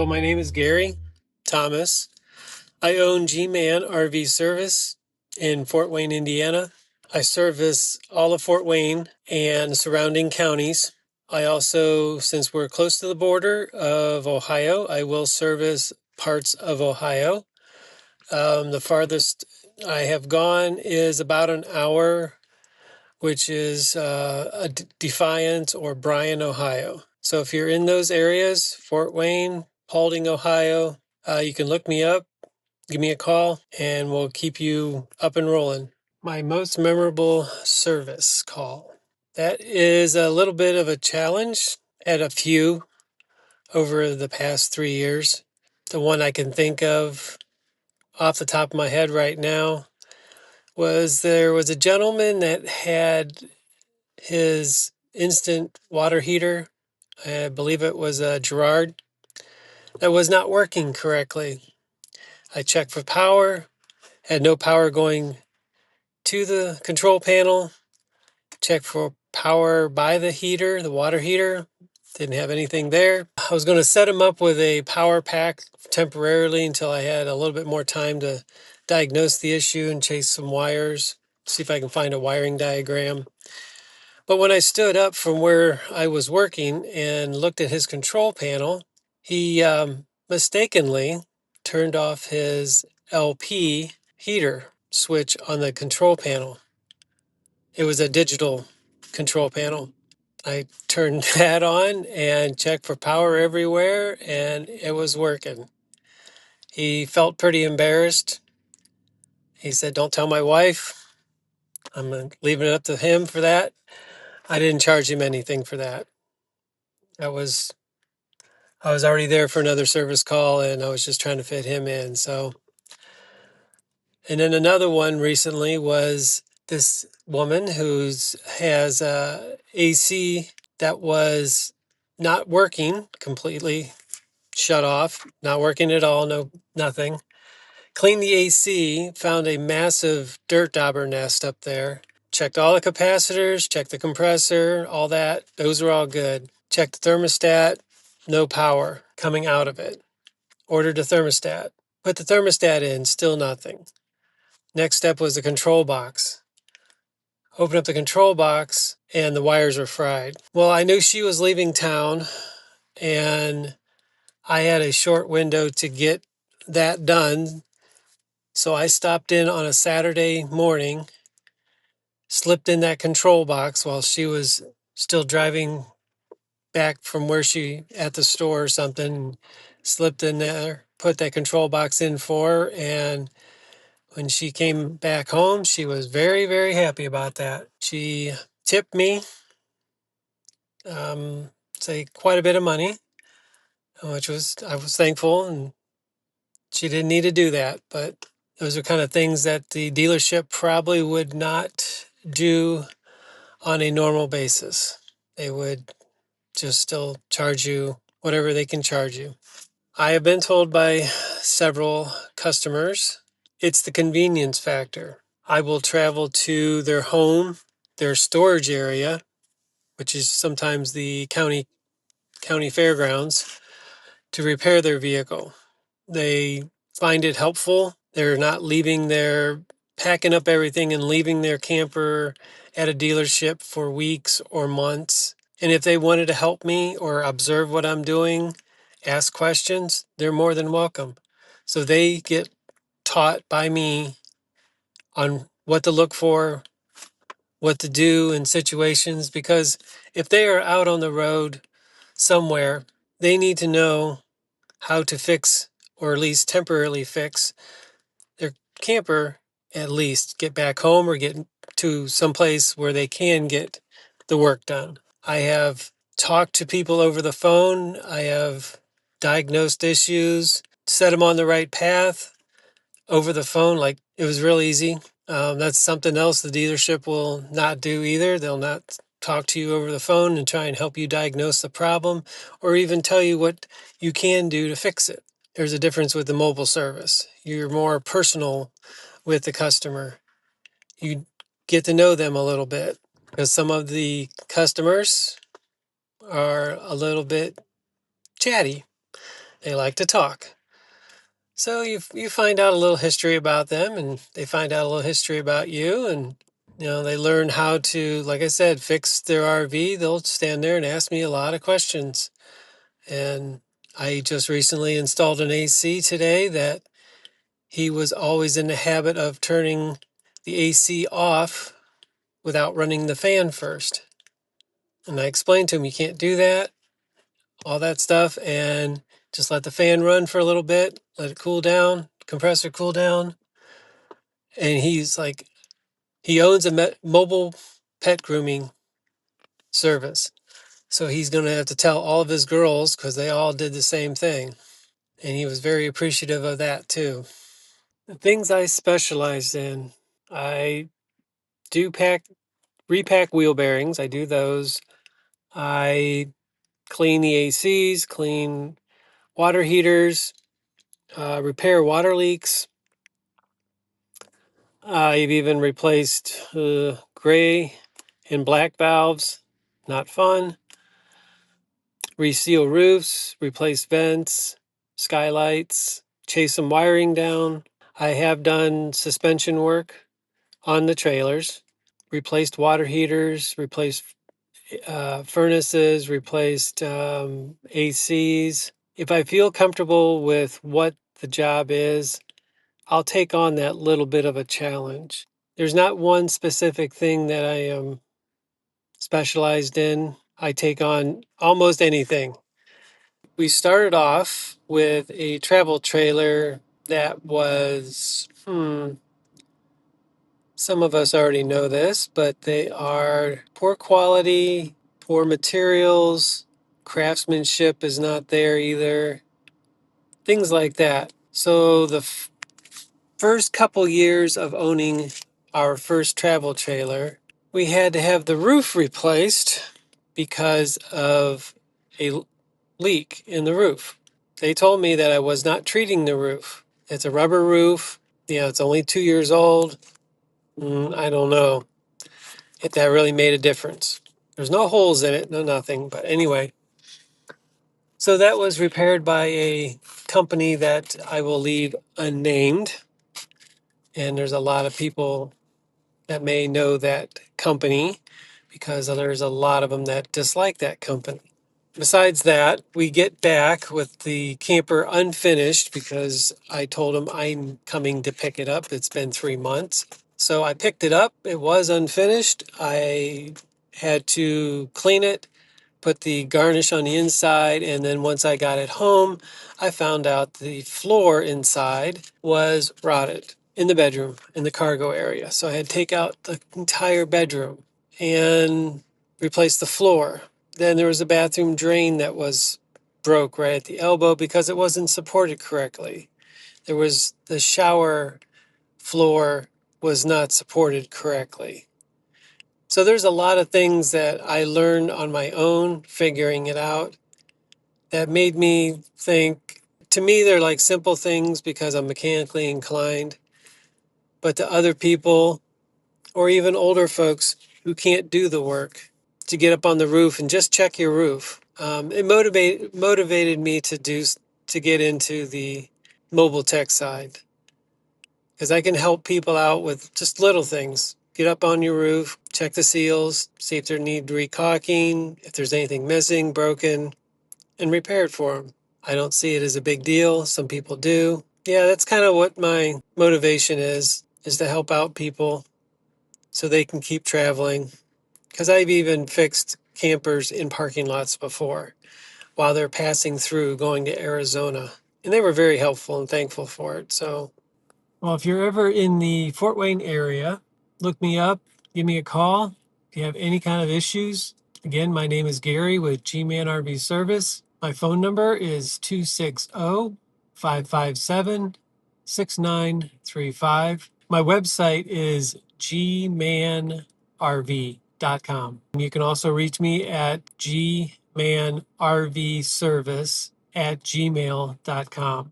Hello, my name is Gary Thomas. I own G-Man RV Service in Fort Wayne, Indiana. I service all of Fort Wayne and surrounding counties. I also, since we're close to the border of Ohio, I will service parts of Ohio. The farthest I have gone is about an hour, which is Defiance or Bryan, Ohio. So if you're in those areas, Fort Wayne, Paulding, Ohio, you can look me up, give me a call, and we'll keep you up and rolling. My most memorable service call. That is a little bit of a challenge at a few over the past 3 years. The one I can think of off the top of my head right now was there was a gentleman that had his instant water heater, I believe it was a Gerard, that was not working correctly. I checked for power, had no power going to the control panel, checked for power by the heater, the water heater, didn't have anything there. I was going to set him up with a power pack temporarily until I had a little bit more time to diagnose the issue and chase some wires, see if I can find a wiring diagram. But when I stood up from where I was working and looked at his control panel, he mistakenly turned off his LP heater switch on the control panel. It was a digital control panel. I turned that on and checked for power everywhere, and it was working. He felt pretty embarrassed. He said, "Don't tell my wife." I'm leaving it up to him for that. I didn't charge him anything for that. I was already there for another service call, and I was just trying to fit him in. So, and then another one recently was this woman who's has a AC that was not working completely, shut off, not working at all, no nothing. Cleaned the AC, found a massive dirt dauber nest up there. Checked all the capacitors, checked the compressor, all that. Those were all good. Checked the thermostat, no power coming out of it. Ordered a thermostat. Put the thermostat in, still nothing. Next step was the control box. Opened up the control box and the wires were fried. Well, I knew she was leaving town and I had a short window to get that done. So I stopped in on a Saturday morning, slipped in that control box while she was still driving back from where she at the store or something, slipped in there, put that control box in for her, and when she came back home, she was very, very happy about that. She tipped me, say quite a bit of money, which was I was thankful, and she didn't need to do that, but those are kind of things that the dealership probably would not do on a normal basis. They would just still charge you whatever they can charge you. I have been told by several customers it's the convenience factor. I will travel to their home, their storage area, which is sometimes the county fairgrounds, to repair their vehicle. They find it helpful. They're not packing up everything and leaving their camper at a dealership for weeks or months. And if they wanted to help me or observe what I'm doing, ask questions, they're more than welcome. So they get taught by me on what to look for, what to do in situations, because if they are out on the road somewhere, they need to know how to fix or at least temporarily fix their camper, at least get back home or get to some place where they can get the work done. I have talked to people over the phone. I have diagnosed issues, set them on the right path over the phone. Like it was real easy. That's something else the dealership will not do either. They'll not talk to you over the phone and try and help you diagnose the problem or even tell you what you can do to fix it. There's a difference with the mobile service. You're more personal with the customer. You get to know them a little bit because some of the customers are a little bit chatty They like to talk. So you find out a little history about them, and they find out a little history about you, and they learn how to, like I said, fix their RV. They'll stand there and ask me a lot of questions. And I just recently installed an AC today that he was always in the habit of turning the AC off without running the fan first. And I explained to him, you can't do that, all that stuff, and just let the fan run for a little bit, let it cool down, compressor cool down. And he's like, he owns a mobile pet grooming service. So he's going to have to tell all of his girls because they all did the same thing. And he was very appreciative of that too. The things I specialized in, I do repack wheel bearings. I do those. I clean the ACs, clean water heaters, repair water leaks. I've even replaced gray and black valves. Not fun. Reseal roofs, replace vents, skylights, chase some wiring down. I have done suspension work on the trailers, replaced water heaters, replaced furnaces, replaced ACs. If I feel comfortable with what the job is, I'll take on that little bit of a challenge. There's not one specific thing that I am specialized in. I take on almost anything. We started off with a travel trailer that was, some of us already know this, but they are poor quality, poor materials, craftsmanship is not there either, things like that. So the first couple years of owning our first travel trailer, we had to have the roof replaced because of a leak in the roof. They told me that I was not treating the roof. It's a rubber roof. It's only 2 years old. I don't know if that really made a difference. There's no holes in it, no nothing. But anyway, so that was repaired by a company that I will leave unnamed. And there's a lot of people that may know that company because there's a lot of them that dislike that company. Besides that, we get back with the camper unfinished because I told him I'm coming to pick it up. It's been 3 months. So I picked it up. It was unfinished. I had to clean it, put the garnish on the inside, and then once I got it home, I found out the floor inside was rotted in the bedroom, in the cargo area. So I had to take out the entire bedroom and replace the floor. Then there was a bathroom drain that was broke right at the elbow because it wasn't supported correctly. There was the shower floor was not supported correctly. So there's a lot of things that I learned on my own, figuring it out, that made me think, to me, they're like simple things because I'm mechanically inclined. But to other people, or even older folks who can't do the work, to get up on the roof and just check your roof, it motivated me to get into the mobile tech side because I can help people out with just little things. Get up on your roof, check the seals, see if they need recaulking, if there's anything missing, broken, and repair it for them. I don't see it as a big deal. Some people do. Yeah, that's kind of what my motivation is to help out people so they can keep traveling. Because I've even fixed campers in parking lots before while they're passing through going to Arizona. And they were very helpful and thankful for it. So well, if you're ever in the Fort Wayne area, look me up, give me a call. If you have any kind of issues, again, my name is Gary with G-Man RV Service. My phone number is 260-557-6935. My website is gmanrv.com. You can also reach me at gmanrvservice@gmail.com.